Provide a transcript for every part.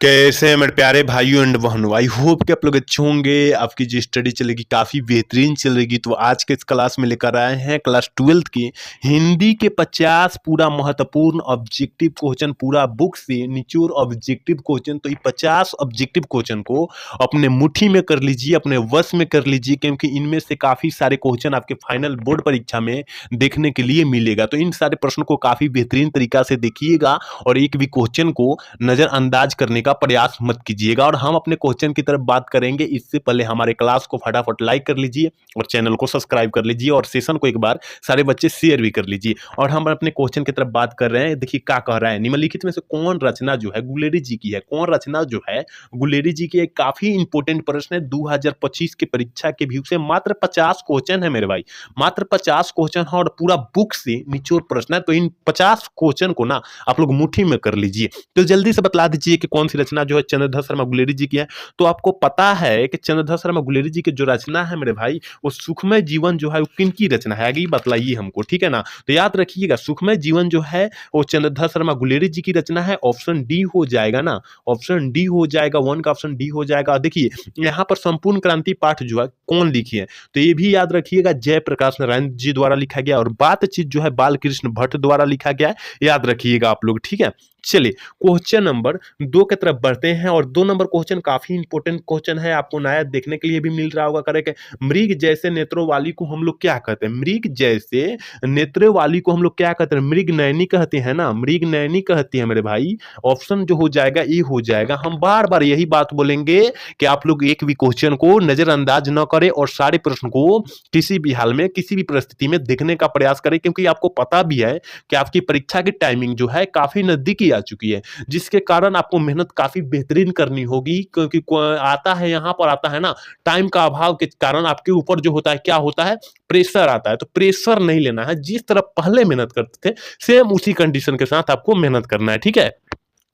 कैसे हैं मेरे प्यारे भाइयों एंड बहनों। आई होप कि आप लोग अच्छे होंगे। आपकी जो स्टडी चलेगी काफ़ी बेहतरीन चल रही। तो आज के इस क्लास में लेकर आए हैं क्लास 12th की हिंदी के 50 पूरा महत्वपूर्ण ऑब्जेक्टिव क्वेश्चन, पूरा बुक से निचोड़ ऑब्जेक्टिव क्वेश्चन। तो ये 50 ऑब्जेक्टिव क्वेश्चन को अपने मुट्ठी में कर लीजिए, अपने वश में कर लीजिए, क्योंकि इनमें से काफ़ी सारे क्वेश्चन आपके फाइनल बोर्ड परीक्षा में देखने के लिए मिलेगा। तो इन सारे प्रश्नों को काफ़ी बेहतरीन तरीका से देखिएगा और एक भी क्वेश्चन को नज़रअंदाज करने का प्रयास मत कीजिएगा। और हम अपने क्वेश्चन की तरफ बात करेंगे इससे पहले हमारे क्लास को फटाफट लाइक कर लीजिए और चैनल को सब्सक्राइब कर लीजिए और सेशन को एक बार सारे बच्चे शेयर भी कर लीजिए। और हम अपने क्वेश्चन की तरफ बात कर रहे हैं। देखिए क्या कह रहा है, निम्नलिखित में से कौन रचना जो है गुलेरी जी की है। कौन रचना जो है गुलेरी जी की। एक काफी इंपोर्टेंट प्रश्न है 2025 की परीक्षा के व्यू से। मात्र 50 क्वेश्चन है मेरे भाई, मात्र 50 क्वेश्चन है और पूरा बुक से निचोड़ प्रश्न है। तो इन 50 क्वेश्चन को ना आप लोग मुट्ठी में कर लीजिए। तो जल्दी से बतला दीजिए कि कौन सी रचना जो है चंद्रधर शर्मा गुलेरी जी की है। तो आपको पता है कि चंद्रधर शर्मा गुलेरी जी की जो रचना है मेरे भाई, वो सुखमय जीवन जो है वो किनकी रचना है, आगे बतलाइए हमको, ठीक है ना। तो याद रखिएगा सुखमय जीवन जो है वो चंद्रधर शर्मा गुलेरी जी की रचना है। ऑप्शन डी हो जाएगा ना, ऑप्शन डी हो जाएगा, वन का ऑप्शन डी हो जाएगा। देखिए यहाँ पर संपूर्ण क्रांति पाठ जो है कौन लिखी है, तो ये भी याद रखिएगा जयप्रकाश नारायण जी द्वारा लिखा गया। और बातचीत जो है बालकृष्ण भट्ट द्वारा लिखा गया है, याद रखिएगा आप लोग, ठीक है। चलिए क्वेश्चन नंबर 2 की तरफ बढ़ते हैं और 2 नंबर क्वेश्चन काफी इंपॉर्टेंट क्वेश्चन है, आपको नया देखने के लिए भी मिल रहा होगा। करे कि मृग जैसे नेत्रों वाली को हम लोग क्या कहते हैं, मृग जैसे नेत्रों वाली को हम लोग क्या कहते हैं, मृग नयनी कहते हैं ना, मृग नयनी कहती है मेरे भाई। ऑप्शन जो हो जाएगा ये हो जाएगा। हम बार बार यही बात बोलेंगे कि आप लोग एक भी क्वेश्चन को नजरअंदाज न करें और सारे प्रश्न को किसी भी हाल में किसी भी परिस्थिति में देखने का प्रयास करें, क्योंकि आपको पता भी है कि आपकी परीक्षा की टाइमिंग जो है काफी नजदीकी आ चुकी है, जिसके कारण आपको मेहनत काफी बेहतरीन करनी होगी। क्योंकि आता है यहाँ पर आता है ना, टाइम का अभाव के कारण आपके ऊपर जो होता है क्या होता है, प्रेशर आता है। तो प्रेशर नहीं लेना है, जिस तरह पहले मेहनत करते थे सेम उसी कंडीशन के साथ आपको मेहनत करना है, ठीक है।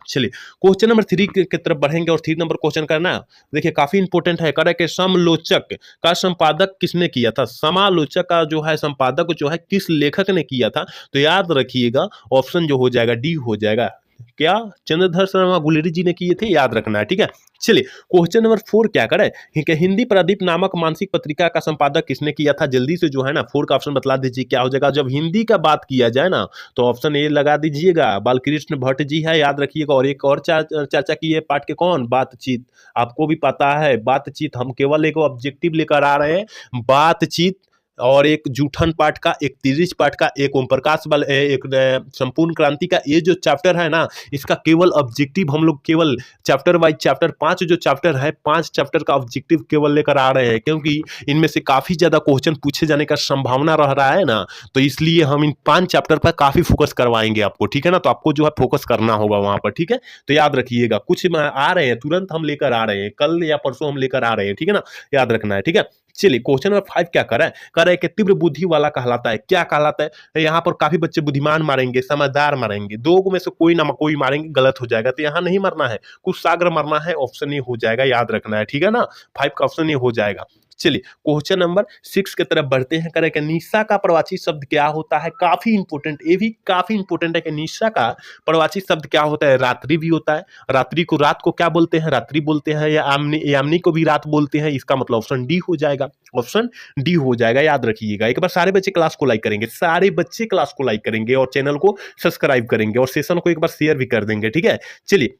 चलिए क्वेश्चन नंबर 3 की तरफ बढ़ेंगे और 3 नंबर क्वेश्चन करना देखिए काफी इंपॉर्टेंट है। कह कि समलोचक का संपादक किसने किया था, समालोचक का जो है संपादक जो है किस लेखक ने किया था। तो याद रखिएगा ऑप्शन जो हो जाएगा डी हो जाएगा। क्या चंद्रधर शर्मा गुलेरी जी ने किए थे, याद रखना है, ठीक है। चलिए क्वेश्चन नंबर 4 क्या करे कि हिंदी प्रदीप नामक मानसिक पत्रिका का संपादक किसने किया था। जल्दी से जो है ना 4 का ऑप्शन बतला दीजिए क्या हो जाएगा। जब हिंदी का बात किया जाए ना तो ऑप्शन ए लगा दीजिएगा, बालकृष्ण भट्ट जी है, याद रखिएगा। और एक और चर्चा की है पाठ के कौन, बातचीत। आपको भी पता है बातचीत, हम केवल एक ऑब्जेक्टिव लेकर आ रहे हैं, बातचीत। और एक जूठन पाठ का, एक तिरिच पाठ का, एक ओम प्रकाश बल, एक संपूर्ण क्रांति का। ये जो चैप्टर है ना इसका केवल ऑब्जेक्टिव हम लोग केवल चैप्टर वाइज चैप्टर 5 जो चैप्टर है 5 चैप्टर का ऑब्जेक्टिव केवल लेकर आ रहे हैं, क्योंकि इनमें से काफी ज्यादा क्वेश्चन पूछे जाने का संभावना रह रहा है ना। तो इसलिए हम इन 5 चैप्टर पर काफी फोकस करवाएंगे आपको, ठीक है ना। तो आपको जो है फोकस करना होगा वहां पर, ठीक है। तो याद रखिएगा कुछ आ रहे हैं तुरंत हम लेकर आ रहे हैं, कल या परसों हम लेकर आ रहे हैं, ठीक है ना, याद रखना है, ठीक है। चलिए क्वेश्चन नंबर 5 क्या कर रहा है कि तीव्र बुद्धि वाला कहलाता है, क्या कहलाता है। यहाँ पर काफी बच्चे बुद्धिमान मारेंगे, समझदार मारेंगे, दो में से कोई ना कोई मारेंगे, गलत हो जाएगा। तो यहाँ नहीं मरना है, कुछ सागर मरना है, ऑप्शन ए हो जाएगा, याद रखना है, ठीक है ना। 5 का ऑप्शन ए हो जाएगा। चलिए क्वेश्चन नंबर 6 की तरफ बढ़ते हैं। करें कि निशा का प्रवाची शब्द क्या होता है, काफी इंपोर्टेंट, ये भी काफी इंपोर्टेंट है कि निशा का प्रवाची शब्द क्या होता है। रात्रि भी होता है, रात्रि को रात को क्या बोलते हैं, रात्रि बोलते हैं, या यामिनी को भी रात बोलते हैं। इसका मतलब ऑप्शन डी हो जाएगा, ऑप्शन डी हो जाएगा, याद रखिएगा। एक बार सारे बच्चे क्लास को लाइक करेंगे, सारे बच्चे क्लास को लाइक करेंगे और चैनल को सब्सक्राइब करेंगे और सेशन को एक बार शेयर भी कर देंगे, ठीक है। चलिए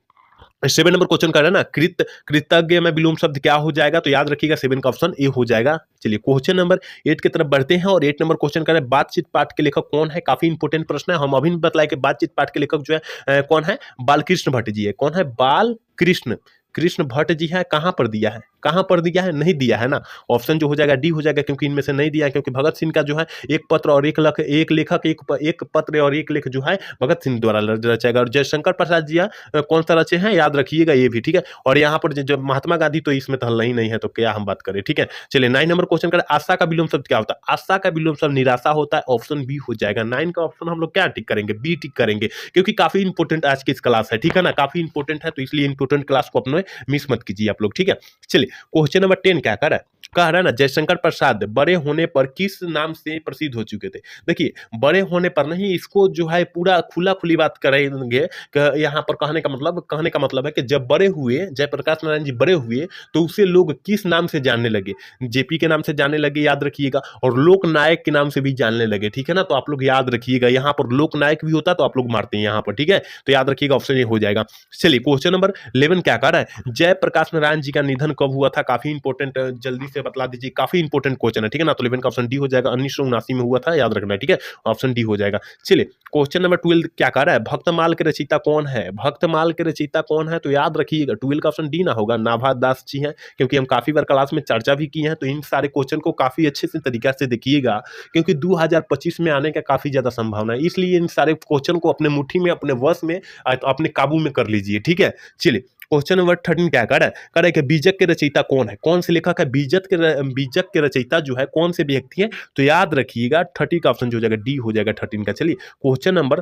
7 नंबर क्वेश्चन कर रहे हैं ना, कृतज्ञ में विलोम शब्द क्या हो जाएगा। तो याद रखिएगा 7 का ऑप्शन ए हो जाएगा। चलिए क्वेश्चन नंबर 8 की तरफ बढ़ते हैं और 8 नंबर क्वेश्चन कर रहे हैं बातचीत पाठ के लेखक कौन है। काफी इंपोर्टेंट प्रश्न है, हम अभी बताए कि बातचीत पाठ के लेखक जो है कौन है, बालकृष्ण भट्ट जी है। कौन है, बालकृष्ण कृष्ण भट्ट जी है। कहां पर दिया है, कहां पर दिया है, नहीं दिया है ना। ऑप्शन जो हो जाएगा डी हो जाएगा, क्योंकि इनमें से नहीं दिया है। क्योंकि भगत सिंह का जो है एक पत्र और एक लेखक एक पत्र और एक लेख जो है भगत सिंह द्वारा रचाएगा। और जयशंकर प्रसाद जी कौन सा रचे हैं, याद रखिएगा ये भी, ठीक है। और यहाँ पर जब महात्मा गांधी तो इसमें तो हल नहीं है, तो क्या हम बात करें, ठीक है। चलिए 9 नंबर क्वेश्चन करें, आशा का विलोम शब्द क्या होता है। आशा का विलोम शब्द निराशा होता है, ऑप्शन बी हो जाएगा। 9 का ऑप्शन हम लोग क्या टिक करेंगे, बी टिक करेंगे, क्योंकि काफी इंपोर्टेंट आज की इस क्लास है, ठीक है ना, काफी इंपोर्टेंट है। तो इसलिए इंपोर्टेंट क्लास को अपने मिस मत कीजिए आप लोग, ठीक है। चलिए क्वेश्चन नंबर 10 क्या कर रहा है, कह रहा है ना, जयशंकर प्रसाद बड़े होने पर किस नाम से प्रसिद्ध हो चुके थे। देखिए, बड़े होने पर नहीं, इसको जो है पूरा खुला खुली बात करेंगे कि यहाँ पर कहने का मतलब है कि जब बड़े हुए, जयप्रकाश नारायण जी बड़े हुए तो उसे लोग किस नाम से जानने लगे। जेपी के नाम से जानने लगे, याद रखिएगा, और लोकनायक के नाम से भी जानने लगे, ठीक है ना। तो आप लोग याद रखिएगा, यहाँ पर लोकनायक भी होता तो आप लोग मारते हैं यहाँ पर, ठीक है। तो याद रखिएगा, ऑप्शन ए हो जाएगा। चलिए, क्वेश्चन नंबर 11 क्या कह रहा है, जयप्रकाश नारायण जी का निधन कब हुआ था। काफी इंपॉर्टेंट, जल्दी से बतला दीजिए, काफी इंपॉर्टेंट क्वेश्चन है, ठीक है ना। तो 11 का ऑप्शन डी हो जाएगा, 1979 में हुआ था, याद रखना है, ठीक है। ऑप्शन डी हो जाएगा। चलिए, क्वेश्चन नंबर 12 क्या कह रहा है, भक्तमाल के रचयिता कौन है। भक्तमाल के रचयिता कौन है, तो याद रखिएगा 12 का ऑप्शन डी ना होगा, नाभा दास जी हैं, क्योंकि हम काफी बार क्लास में चर्चा भी की है। तो इन सारे क्वेश्चन को काफी अच्छे से तरीका से देखिएगा, क्योंकि 2025 में आने का काफी ज्यादा संभावना है, इसलिए इन सारे क्वेश्चन को अपने मुट्ठी में, अपने वश में, अपने काबू में कर लीजिए, ठीक है। चलिए, क्वेश्चन नंबर 13 क्या कर रहा है, कह रहा है कि बीजक के रचयिता कौन है। कौन से लेखक है, बीजक के रचयिता जो है कौन से व्यक्ति है। तो याद रखिएगा 30 का ऑप्शन जो हो जाएगा डी हो जाएगा 13 का। चलिए, क्वेश्चन नंबर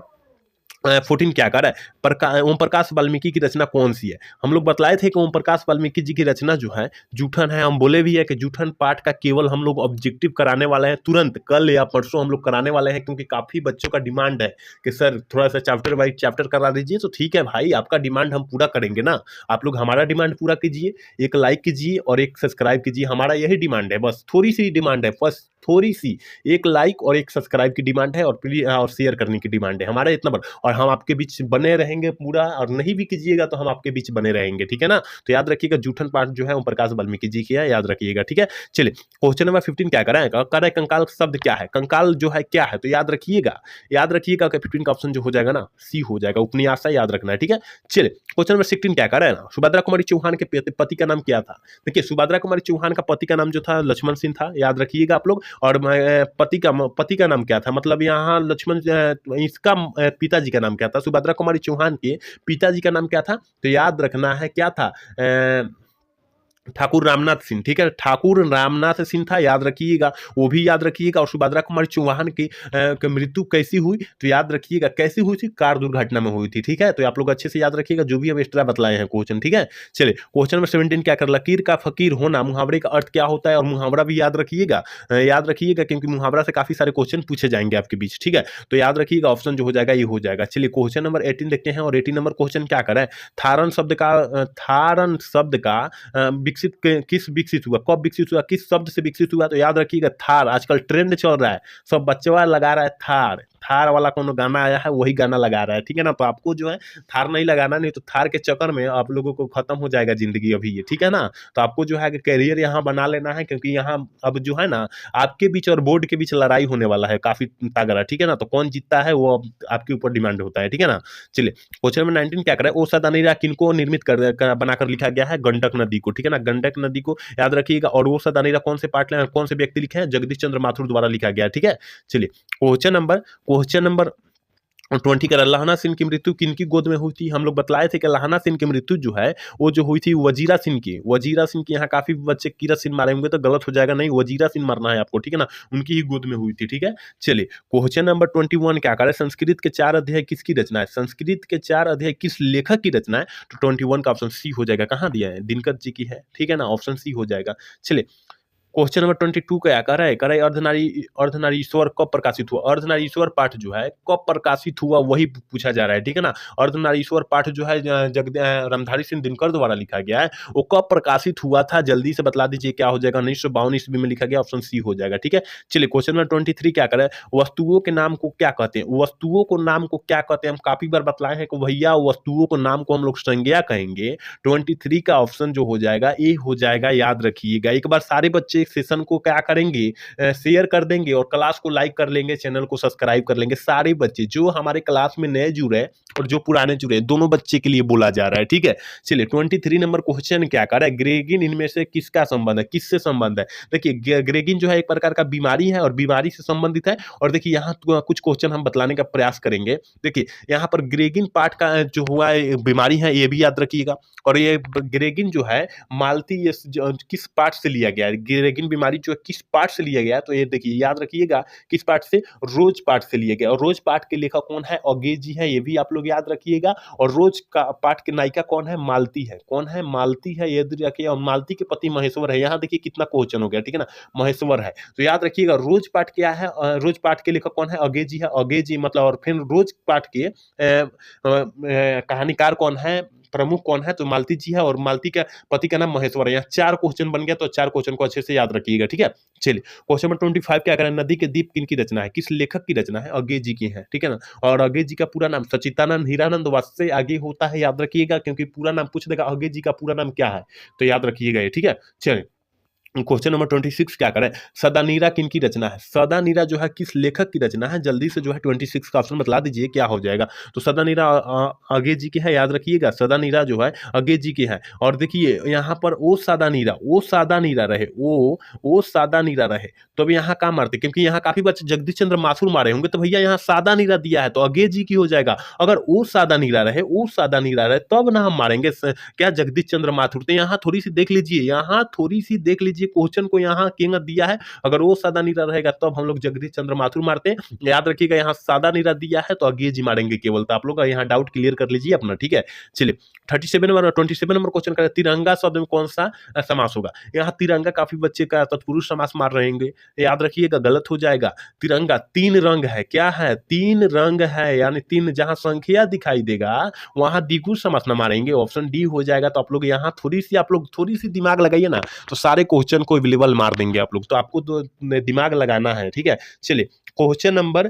14 क्या कर रहा है, ओम प्रकाश वाल्मीकि की रचना कौन सी है। हम लोग बतलाए थे कि ओम प्रकाश वाल्मीकि जी की रचना जो है जूठन है। हम बोले भी है कि जूठन पाठ का केवल हम लोग ऑब्जेक्टिव कराने वाले हैं, तुरंत कल या परसों हम लोग कराने वाले हैं, क्योंकि काफी बच्चों का डिमांड है कि सर थोड़ा सा चैप्टर वाइज चैप्टर करा दीजिए। तो ठीक है भाई, आपका डिमांड हम पूरा करेंगे ना। आप लोग हमारा डिमांड पूरा कीजिए, एक लाइक कीजिए और एक सब्सक्राइब कीजिए, हमारा यही डिमांड है, बस थोड़ी सी डिमांड है, बस थोड़ी सी, एक लाइक और एक सब्सक्राइब की डिमांड है, और प्लीज और शेयर करने की डिमांड है, हमारा इतना बड़ा। और हम आपके बीच बने रहेंगे पूरा, और नहीं भी कीजिएगा तो हम आपके बीच बने रहेंगे, ठीक है ना। तो याद रखिएगा, जूठन पाठ जो है ओम प्रकाश वाल्मीकि जी की है, याद रखिएगा, ठीक है। चलिए, क्वेश्चन नंबर 15 क्या कर रहा है, कंकाल शब्द क्या है। कंकाल जो है क्या है, तो याद रखिएगा, 15 का ऑप्शन जो हो जाएगा ना सी हो जाएगा, उपन्यास है, याद रखना है, ठीक है। चलिए, क्वेश्चन नंबर 16 क्या कर रहा है ना, सुभद्रा कुमारी चौहान के पति का नाम क्या था। देखिए, सुभद्रा कुमारी चौहान का पति का नाम जो था लक्ष्मण सिंह था, याद रखिएगा आप लोग। और पति का नाम क्या था, मतलब यहाँ लक्ष्मण, इसका पिताजी का नाम क्या था, सुभद्रा कुमारी चौहान के पिताजी का नाम क्या था। तो याद रखना है क्या था, ठाकुर रामनाथ सिंह, ठीक है, ठाकुर रामनाथ सिंह था, याद रखिएगा, वो भी याद रखिएगा। और सुभद्रा कुमारी चौहान की मृत्यु कैसी हुई, तो याद रखिएगा कैसी हुई थी, कार दुर्घटना में हुई थी, ठीक है। तो आप लोग अच्छे से याद रखिएगा, जो भी हम एक्स्ट्रा बतलाए हैं क्वेश्चन, ठीक है। चलिए, क्वेश्चन नंबर 17 क्या कर, लकीर का फकीर होना मुहावरे का अर्थ क्या होता है। और मुहावरा भी याद रखिएगा, क्योंकि मुहावरा से काफी सारे क्वेश्चन पूछे जाएंगे आपके बीच, ठीक है। तो याद रखिएगा, ऑप्शन जो हो जाएगा ये हो जाएगा। चलिए, क्वेश्चन नंबर 18 देखते हैं, और 18 नंबर क्वेश्चन क्या कर रहा है, थारन शब्द का विकसित हुआ, कब विकसित हुआ, किस शब्द से विकसित हुआ। तो याद रखिएगा, थार, आजकल ट्रेंड चल रहा है, सब बच्चा लगा रहा है थार, थार वाला कौन गाना आया है वही गाना लगा रहा है, ठीक है ना। तो आपको जो है थार नहीं लगाना, नहीं तो थार के चक्कर में आप लोगों को खत्म हो जाएगा जिंदगी अभी ये, ठीक है ना। तो आपको जो है करियर यहाँ बना लेना है, क्योंकि यहाँ अब जो है ना आपके बीच और बोर्ड के बीच लड़ाई होने वाला है काफी तगड़ा, ठीक है ना। तो कौन जीतता है वो अब आपके ऊपर डिमांड होता है, ठीक है ना। चलिए, क्वेश्चन नंबर 19 क्या कर रहा है, ओषा दानीरा किनको निर्मित बनाकर लिखा गया है, गंडक नदी को, ठीक है ना, गंडक नदी को, याद रखिएगा। और ओषा दानीरा कौन से व्यक्ति लिखे हैं, जगदीश चंद्र माथुर द्वारा लिखा गया है, ठीक है। चलिए, क्वेश्चन नंबर 20 का, लहाना सिंह की मृत्यु किनकी गोद में हुई थी। हम लोग बतलाए थे कि लहाना सिंह की मृत्यु जो है वो जो हुई थी वजीरा सिंह की, यहाँ काफी बच्चे कीरत सिंह मारे होंगे तो गलत हो जाएगा, नहीं, वजीरा सिंह मारना है आपको, ठीक है ना, उनकी ही गोद में हुई थी, ठीक है। चलिए, क्वेश्चन नंबर 21 क्या करे, संस्कृत के 4 अध्याय किसकी रचना है। संस्कृत के 4 अध्याय किस लेखक की रचना है। तो 21 का ऑप्शन सी हो जाएगा, कहाँ दिया है, दिनकर जी की है, ठीक है ना, ऑप्शन सी हो जाएगा। चलिए, क्वेश्चन नंबर 22 क्या कर रहा है, अर्धनारीश्वर कब प्रकाशित हुआ। अर्धनारीश्वर पाठ जो है कब प्रकाशित हुआ वही पूछा जा रहा है, ठीक है ना। अर्धनारीश्वर पाठ जो है रामधारी सिंह दिनकर द्वारा लिखा गया है, वो कब प्रकाशित हुआ था, जल्दी से बतला दीजिए, क्या हो जाएगा, 1952 ईस्वी में लिखा गया, ऑप्शन सी हो जाएगा, ठीक है। चलिए, क्वेश्चन नंबर 23 क्या कर रहा है, वस्तुओं के नाम को क्या कहते हैं। वस्तुओं को नाम को क्या कहते हैं, हम काफी बार बतलाए हैं कि भैया वस्तुओं को नाम को हम लोग संज्ञा कहेंगे। 23 का ऑप्शन जो हो जाएगा ए हो जाएगा, याद रखिएगा। एक बार सारे बच्चे सेशन को क्या करेंगे, शेयर कर देंगे, और क्लास को लाइक कर लेंगे, चैनल को सब्सक्राइब कर लेंगे, सारे बच्चे जो हमारे क्लास में नए जुड़े और जो पुराने जुड़े, दोनों बच्चे के लिए बोला जा रहा है, ठीक है। चलिए, 23 नंबर क्वेश्चन क्या कर रहा है, ग्रेगिन इनमें से किसका संबंध है, किससे संबंध है। देखिए, ग्रेगिन जो है एक प्रकार का बीमारी है और बीमारी से संबंधित है। और देखिए, यहाँ कुछ क्वेश्चन हम बतलाने का प्रयास करेंगे। देखिए, यहाँ पर ग्रेगिन पार्ट का जो हुआ है बीमारी है, ये भी याद रखिएगा। और ये ग्रेगिन जो है मालती किस पार्ट से लिया गया है, लेकिन बीमारी जो है किस पार्ट से लिया गया है, तो ये देखिए याद रखिएगा किस पार्ट से, रोज पार्ट से लिया गया। और रोज पार्ट के लेखक कौन है, अंग्रेजी है, ये भी आप लोग याद रखिएगा। और रोज का पार्ट के नायिका कौन है, मालती है। कौन है, मालती है, ये रखिए। और मालती के पति महेश्वर है। यहाँ देखिए कितना क्वेश्चन हो गया, ठीक है ना, महेश्वर है। तो याद रखिएगा रोज पार्ट क्या है, रोज पार्ट के लेखक कौन है, अंग्रेजी है, अंग्रेजी मतलब। और फिर रोज पार्ट के कहानीकार कौन है, प्रमुख कौन है, तो मालती जी है। और मालती का पति का नाम महेश्वर है। यहाँ 4 क्वेश्चन बन गया, तो 4 क्वेश्चन को अच्छे से याद रखिएगा, ठीक है। चलिए क्वेश्चन नंबर 25 क्या करें, नदी के दीप किन की रचना है, किस लेखक की रचना है, अज्ञे जी की है, ठीक है ना। और अज्ञे जी का पूरा नाम सच्चिदानंद हीरानंद वात्स्य आगे होता है, याद रखिएगा, क्योंकि पूरा नाम पूछ देगा अज्ञे जी का पूरा नाम क्या है, तो याद रखिएगा ये, ठीक है। चलिए क्वेश्चन नंबर 26 क्या करें, सदानीरा किन की रचना है, सदानीरा जो है किस लेखक की रचना है, जल्दी से जो है 26 का ऑप्शन बतला दीजिए क्या हो जाएगा। तो सदानीरा अज्ञे जी की है, याद रखिएगा, सदानीरा जो है अज्ञे जी की है। और देखिए यहाँ पर ओ सादा नीरा रहे, ओ सादा नीरा रहे, तो अब यहाँ क्या मारते, क्योंकि यहाँ काफी बच्चे जगदीश चंद्र माथुर मारे होंगे, तो भैया यहाँ सादा नीरा दिया है तो अज्ञे जी की हो जाएगा। अगर ओ सादा नीरा रहे तब ना हम मारेंगे क्या जगदीश चंद्र माथुर। तो यहाँ थोड़ी सी देख लीजिए क्वेश्चन को यहाँ किंग दिया है। अगर वो सादा नीरा रहेगा तब हम लोग जगदीश चंद्र माथुर मारते हैं। याद रखिएगा यहाँ सादा नीरा दिया है तो अज्ञे जी मारेंगे केवल। तो आप लोग यहाँ डाउट क्लियर कर लीजिए अपना, ठीक है। चलिए 27 नंबर क्वेश्चन का तिरंगा शब्द में कौन सा समास होगा। यहाँ तिरंगा काफी बच्चे का तत्पुरुष समास मार रहेंगे, याद रखिएगा गलत हो जाएगा। तिरंगा 3 रंग है, क्या है, 3 रंग है, यानी 3 जहां संख्या दिखाई देगा वहां द्विगु समास न मारेंगे, ऑप्शन डी हो जाएगा। तो आप लोग यहाँ थोड़ी सी दिमाग लगाइए ना, तो सारे क्वेश्चन को अवेलेबल मार देंगे आप लोग। तो आपको तो दिमाग लगाना है, ठीक है। चलिए क्वेश्चन नंबर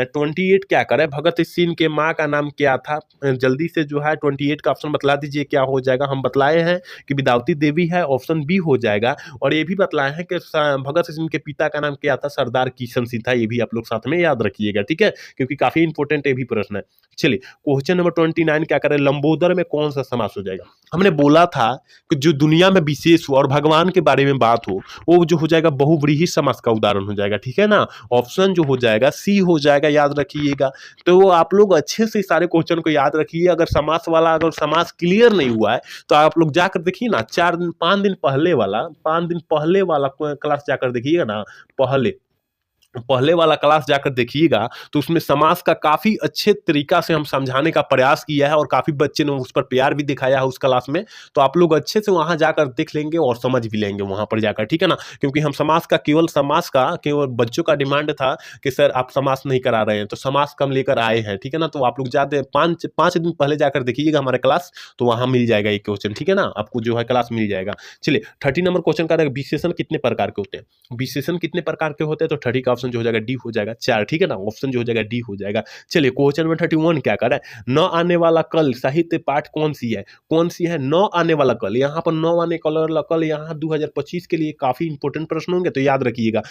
28 क्या करे, भगत सिंह के माँ का नाम क्या था, जल्दी से जो है 28 का ऑप्शन बतला दीजिए क्या हो जाएगा। हम बतलाए हैं कि विद्यावती देवी है, ऑप्शन बी हो जाएगा। और ये भी बतलाए हैं कि भगत सिंह के पिता का नाम क्या था, सरदार किशन सिंह था। ये भी आप लोग साथ में याद रखिएगा, ठीक है, क्योंकि काफी इंपॉर्टेंट ये भी प्रश्न है। चलिए क्वेश्चन नंबर 29 क्या करें, लंबोदर में कौन सा समास हो जाएगा। हमने बोला था कि जो दुनिया में विशेष हो और भगवान के बारे में बात हो, वो जो हो जाएगा बहुव्रीहि समास का उदाहरण हो जाएगा, ठीक है ना। ऑप्शन जो हो जाएगा सी हो जाएगा, याद रखिएगा। तो आप लोग अच्छे से सारे क्वेश्चन को याद रखिए। अगर समास क्लियर नहीं हुआ है तो आप लोग जाकर देखिए ना, 5 दिन पहले वाला क्लास जाकर देखिएगा ना, पहले वाला क्लास जाकर देखिएगा, तो उसमें समास का काफी अच्छे तरीका से हम समझाने का प्रयास किया है और काफी बच्चे ने उस पर प्यार भी दिखाया है उस क्लास में। तो आप लोग अच्छे से वहां जाकर देख लेंगे और समझ भी लेंगे वहां पर जाकर, ठीक है ना। क्योंकि हम समास का केवल बच्चों का डिमांड था कि सर आप समास नहीं करा रहे हैं, तो समास कम लेकर आए हैं, ठीक है ना। तो आप लोग जाते 5 दिन पहले जाकर देखिएगा हमारे क्लास, तो वहां मिल जाएगा ये क्वेश्चन, ठीक है ना, आपको जो है क्लास मिल जाएगा। चलिए 30 नंबर क्वेश्चन का विशेषण कितने प्रकार के होते हैं, विशेषण कितने प्रकार के होते हैं, तो 30 का ऑप्शन जो हो जाएगा डी हो जाएगा 4, ठीक है ना, ऑप्शन जो हो जाएगा डी हो जाएगा। चलिए क्वेश्चन नंबर 31 क्या कर रहा है, न आने वाला कल साहित्य पाठ कौन सी है, न आने वाला कल। यहाँ पर न आने कल यहाँ 2025 के लिए काफी इंपॉर्टेंट प्रश्न होंगे, तो याद रखिएगा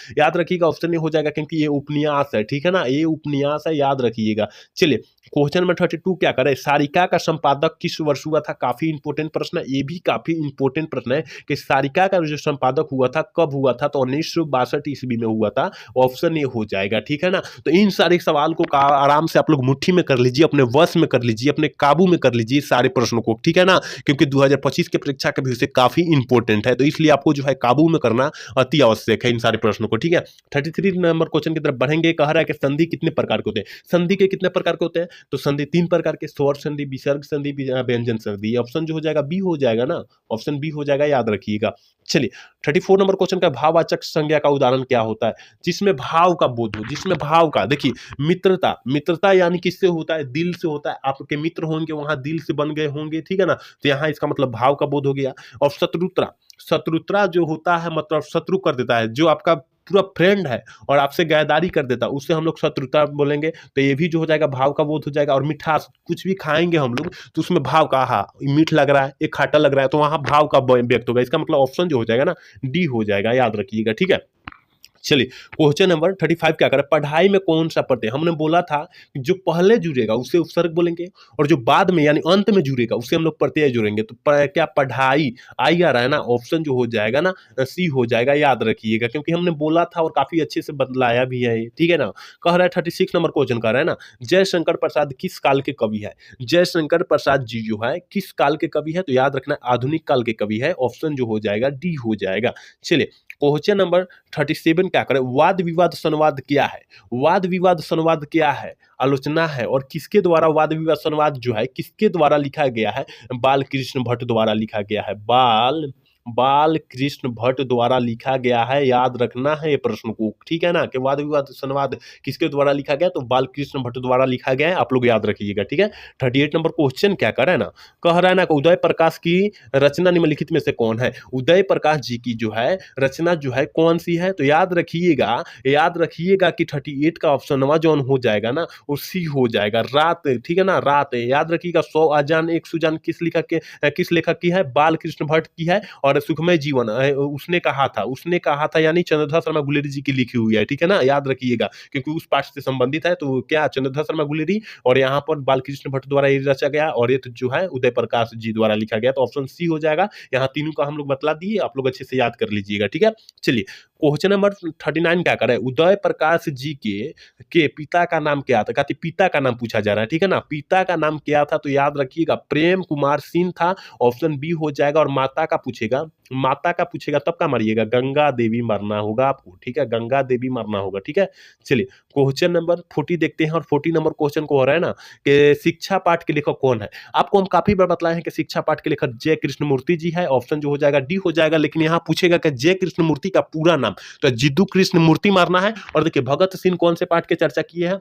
ऑप्शन ए हो जाएगा, क्योंकि ये उपन्यास है, ठीक है ना, ये उपन्यास है, याद रखिएगा। चलिए क्वेश्चन नंबर 32 क्या करे, सारिका का संपादक किस वर्ष हुआ था, काफी इंपॉर्टेंट प्रश्न है, ये भी काफी इंपॉर्टेंट प्रश्न है कि सारिका का जो संपादक हुआ था कब हुआ था, तो 1962 ईस्वी में हुआ था, ऑप्शन ए हो जाएगा, ठीक है ना। तो इन सारे सवाल को आराम से आप लोग मुट्ठी में कर लीजिए, अपने वश में कर लीजिए, अपने काबू में कर लीजिए सारे प्रश्नों को, ठीक है ना, क्योंकि 2025 के परीक्षा के भी से काफी इंपॉर्टेंट है, तो इसलिए आपको जो है काबू में करना अति आवश्यक है इन सारे प्रश्नों को, ठीक है। 33 नंबर क्वेश्चन की तरफ बढ़ेंगे। कह रहा है कि संधि कितने प्रकार के होते हैं, संधि के कितने प्रकार के होते हैं, तो संधि 3 प्रकार के, स्वर संधि, विसर्ग संधि, व्यंजन संधि। ऑप्शन जो हो जाएगा बी हो जाएगा ना, ऑप्शन बी हो जाएगा, याद रखिएगा। चलिए 34 नंबर क्वेश्चन का भाववाचक संज्ञा का उदाहरण क्या होता है, जिसमें भाव का बोध हो, जिसमें भाव का, देखिए मित्रता यानी किससे होता है, दिल से होता है, आपके मित्र होंगे वहां दिल से बन गए होंगे, ठीक है ना, तो यहाँ इसका मतलब भाव का बोध हो गया। और शत्रुता जो होता है मतलब शत्रु कर देता है, जो आपका पूरा फ्रेंड है और आपसे गैरदारी कर देता है, उससे हम लोग शत्रुता बोलेंगे, तो ये भी जो हो जाएगा भाव का बोध हो जाएगा। और मिठास, कुछ भी खाएंगे हम लोग तो उसमें भाव का, हाँ मीठ लग रहा है, ये खाटा लग रहा है, तो वहां भाव का व्यक्त होगा, इसका मतलब ऑप्शन जो हो जाएगा ना डी हो जाएगा, याद रखिएगा, ठीक है। चलिए क्वेश्चन नंबर 35 क्या करें, पढ़ाई में कौन सा प्रत्यय, हमने बोला था जो पहले जुड़ेगा उसे उपसर्ग बोलेंगे, और जो बाद में यानी अंत में जुड़ेगा उसे हम लोग प्रत्यय जोड़ेंगे। तो क्या पढ़ाई आई आ रहा है ना, ऑप्शन जो हो जाएगा ना सी हो जाएगा, याद रखिएगा, क्योंकि हमने बोला था और काफी अच्छे से बदलाया भी है, ठीक है ना। कह रहा है 36 नंबर क्वेश्चन कह रहा है ना, जयशंकर प्रसाद किस काल के कवि है, जयशंकर प्रसाद जी जो है किस काल के कवि है, तो याद रखना आधुनिक काल के कवि है, ऑप्शन जो हो जाएगा डी हो जाएगा। चलिए क्वेश्चन नंबर 37 क्या करें, वाद विवाद संवाद क्या है? वाद विवाद संवाद क्या है? आलोचना है। और किसके द्वारा वाद विवाद संवाद जो है किसके द्वारा लिखा गया है? बाल कृष्ण भट्ट द्वारा लिखा गया है। बाल कृष्ण भट्ट द्वारा लिखा गया है। याद रखना है ये प्रश्न को, ठीक है ना, कि वाद विवाद संवाद किसके द्वारा लिखा गया? तो बाल कृष्ण भट्ट द्वारा लिखा गया है, आप लोग याद रखिएगा, ठीक है। 38 नंबर क्वेश्चन क्या कर रहा है ना, कह रहा है ना, उदय प्रकाश की रचना निम्नलिखित में से कौन है? उदय प्रकाश जी की जो है रचना जो है कौन सी है? तो याद रखिएगा कि 38 का ऑप्शन जो हो जाएगा ना वो सी हो जाएगा, रात, ठीक है ना, रात। याद रखिएगा 100 अजान एक सुजान किस लेखक की है? बाल कृष्ण भट्ट की है। और सुखमय जीवन उसने कहा था यानी चंद्रधर शर्मा गुलेरी जी की लिखी हुई है, ठीक है ना, याद रखिएगा, क्योंकि उस पाठ से संबंधित है। तो क्या चंद्रधर शर्मा गुलेरी और यहाँ पर बालकृष्ण भट्ट द्वारा ये रचा गया, और ये जो है उदय प्रकाश जी द्वारा लिखा गया। तो ऑप्शन सी हो जाएगा। यहाँ तीनों का हम लोग बतला दिए, आप लोग अच्छे से याद कर लीजिएगा, ठीक है। चलिए क्वेश्चन नंबर 39 क्या करे, उदय प्रकाश जी के पिता का नाम क्या था? कहते पिता का नाम पूछा जा रहा है, ठीक है ना, पिता का नाम क्या था? तो याद रखिएगा प्रेम कुमार सिंह था, ऑप्शन बी हो जाएगा। और माता का पूछेगा तब का मारिएगा, गंगा देवी मारना होगा आपको, ठीक है, गंगा देवी मारना होगा, ठीक है। चलिए क्वेश्चन नंबर 40 देखते हैं। और 40 नंबर क्वेश्चन को हो रहा है ना कि शिक्षा पाठ के लेखक कौन है? आपको हम काफी बार बतलाए हैं कि शिक्षा पाठ के लेखक जय कृष्णमूर्ति जी है, ऑप्शन जो हो जाएगा डी हो जाएगा। लेकिन यहाँ पूछेगा कि जय कृष्णमूर्ति का पूरा नाम, तो जिद्दू कृष्णमूर्ति मारना है। और देखिए भगत सिंह कौन से पाठ के चर्चा किए हैं?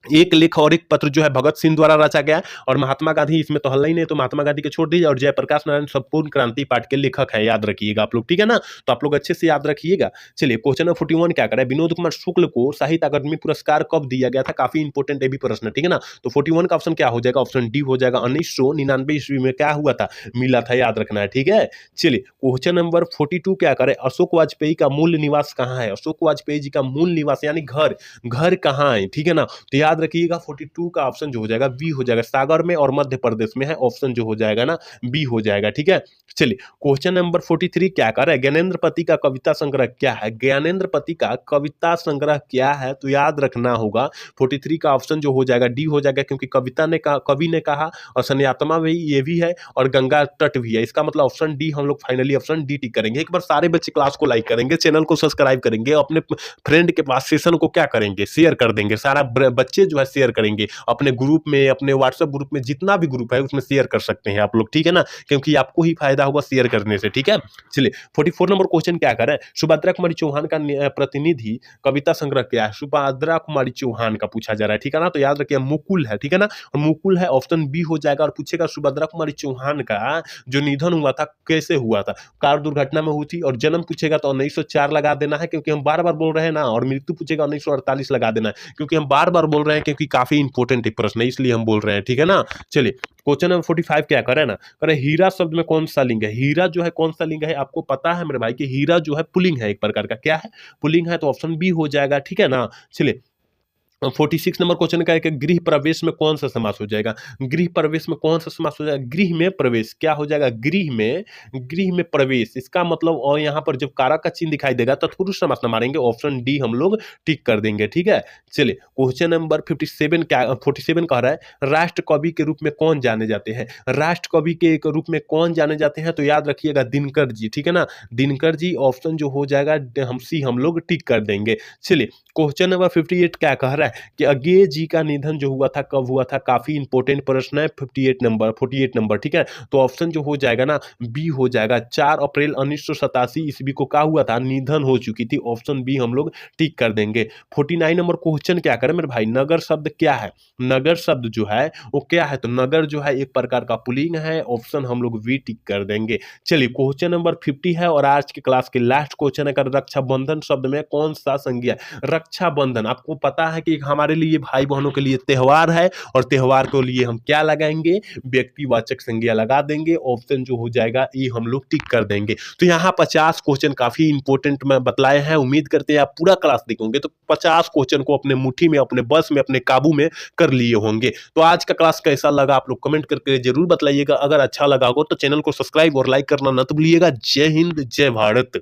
एक लेख और एक पत्र जो है भगत सिंह द्वारा रचा गया है। और महात्मा गांधी इसमें तो हल्ला ही नहीं, तो महात्मा गांधी के छोड़ दीजिए। और जयप्रकाश नारायण संपूर्ण क्रांति पाठ के लेखक है, याद रखिएगा आप लोग, ठीक है ना, तो आप लोग अच्छे से याद रखिएगा। चलिए क्वेश्चन नंबर 41 क्या करें, विनोद कुमार शुक्ल को साहित्य अकादमी पुरस्कार कब दिया गया था? काफी इंपोर्टेंट है भी प्रश्न, ठीक है ना। तो 41 का ऑप्शन क्या हो जाएगा? ऑप्शन डी हो जाएगा। 1999 ईस्वी में क्या हुआ था? मिला था, याद रखना है, ठीक है। चलिए क्वेश्चन नंबर 42 क्या करें, अशोक वाजपेयी का मूल निवास कहाँ है? अशोक वाजपेयी जी का मूल निवास यानी घर कहाँ है, ठीक है ना, तो याद रखिएगा 42 का ऑप्शन जो हो जाएगा बी हो जाएगा, सागर में और मध्य प्रदेश में है, ऑप्शन जो हो जाएगा ना बी हो जाएगा, ठीक है। चलिए क्वेश्चन नंबर 43 क्या कर रहा है, ज्ञानेंद्र पति का कविता संग्रह क्या है? ज्ञानेंद्र पति का कविता संग्रह क्या है? तो याद रखना होगा 43 का ऑप्शन जो हो जाएगा डी हो जाएगा, क्योंकि कवि ने कहा, और सन्यात्मा भी ये भी है, और गंगा तट भी है। इसका मतलब ऑप्शन डी हम लोग फाइनली ऑप्शन डी टिक करेंगे। एक बार सारे बच्चे क्लास को लाइक करेंगे, चैनल को सब्सक्राइब करेंगे, अपने फ्रेंड के पास सेशन को क्या करेंगे, शेयर कर देंगे। सारा बच्चे जो है शेयर करेंगे अपने ग्रुप में, अपने व्हाट्सएप ग्रुप में, जितना भी ग्रुप है उसमें शेयर कर सकते हैं आप लोग, ठीक है ना, क्योंकि आपको ही फायदा होगा शेयर करने से, ठीक है। चलिए 44 नंबर क्वेश्चन क्या करें, सुभद्रा कुमारी चौहान का प्रतिनिधि कविता संग्रह क्या है? सुभद्रा कुमारी चौहान का पूछा जा रहा है, ठीक है ना, तो याद रखिए मुकुल है, ठीक है ना, और मुकुल है, ऑप्शन बी हो जाएगा। और पूछेगा सुभद्रा कुमारी चौहान का जो निधन हुआ था कैसे हुआ था? कार दुर्घटना में हुई थी। और जन्म पूछेगा तो 1904 लगा देना है, क्योंकि हम बार बार बोल रहे हैं ना। और मृत्यु पूछेगा 1948 लगा देना है, क्योंकि हम बार बार बोल रहे हैं, क्योंकि काफी इंपॉर्टेंट प्रश्न है, इसलिए हम बोल रहे हैं, ठीक है ना। चलिए क्वेश्चन नंबर 45 क्या करें ना, करें हीरा शब्द में कौन सा लिंग है? हीरा जो है कौन सा लिंग है? आपको पता है मेरे भाई कि हीरा जो है पुल्लिंग है, एक प्रकार का, क्या है? पुल्लिंग है, तो ऑप्शन बी हो जाएगा, ठीक है ना। चलिए 46 नंबर क्वेश्चन का है कि गृह प्रवेश में कौन सा समास हो जाएगा? गृह प्रवेश में कौन सा समास हो जाएगा? गृह में प्रवेश क्या हो जाएगा? गृह में प्रवेश, इसका मतलब, और यहाँ पर जब कारक का चिन्ह दिखाई देगा तो तत्पुरुष समास न मारेंगे, ऑप्शन डी हम लोग टिक कर देंगे, ठीक है। चलिए क्वेश्चन नंबर 47 कह रहा है राष्ट्र कवि के रूप में कौन जाने जाते हैं? राष्ट्र कवि के रूप में कौन जाने जाते हैं? तो याद रखिएगा दिनकर जी, ठीक है ना, दिनकर जी, ऑप्शन जो हो जाएगा हम लोग टिक कर देंगे। चलिए क्वेश्चन नंबर 58 क्या कह रहा है कि अज्ञेय जी का निधन जो हुआ था कब हुआ था? काफी इंपॉर्टेंट प्रश्न है। 48 नंबर, ठीक है, तो ऑप्शन जो हो जाएगा ना बी हो जाएगा। 4 अप्रैल 1987 ईस्वी को क्या हुआ था? निधन हो चुकी थी, ऑप्शन बी हम लोग टिक कर देंगे। 49 नंबर क्वेश्चन क्या करें मेरे भाई, नगर शब्द क्या है? नगर शब्द जो है वो क्या है? तो नगर जो है एक प्रकार का पुल्लिंग है, ऑप्शन हम लोग वी टिक कर देंगे। चलिए क्वेश्चन नंबर 50 है और आज के क्लास के लास्ट क्वेश्चन है, रक्षाबंधन शब्द में कौन सा संज्ञा? रक्षाबंधन, आपको पता है कि हमारे लिए भाई बहनों के लिए त्योहार है, और त्योहार के लिए हम क्या लगाएंगे? व्यक्तिवाचक संज्ञा लगा देंगे, ऑप्शन जो हो जाएगा ये हम लोग टिक कर देंगे। तो यहाँ 50 क्वेश्चन काफी इंपॉर्टेंट मैं बतलाए हैं, उम्मीद करते हैं आप पूरा क्लास देखोगे तो 50 क्वेश्चन को अपने मुट्ठी में, अपने बस में, अपने काबू में कर लिए होंगे। तो आज का क्लास कैसा लगा आप लोग कमेंट करके जरूर बताइएगा। अगर अच्छा लगा हो तो चैनल को सब्सक्राइब और लाइक करना न तो भूलिएगा। जय हिंद, जय भारत।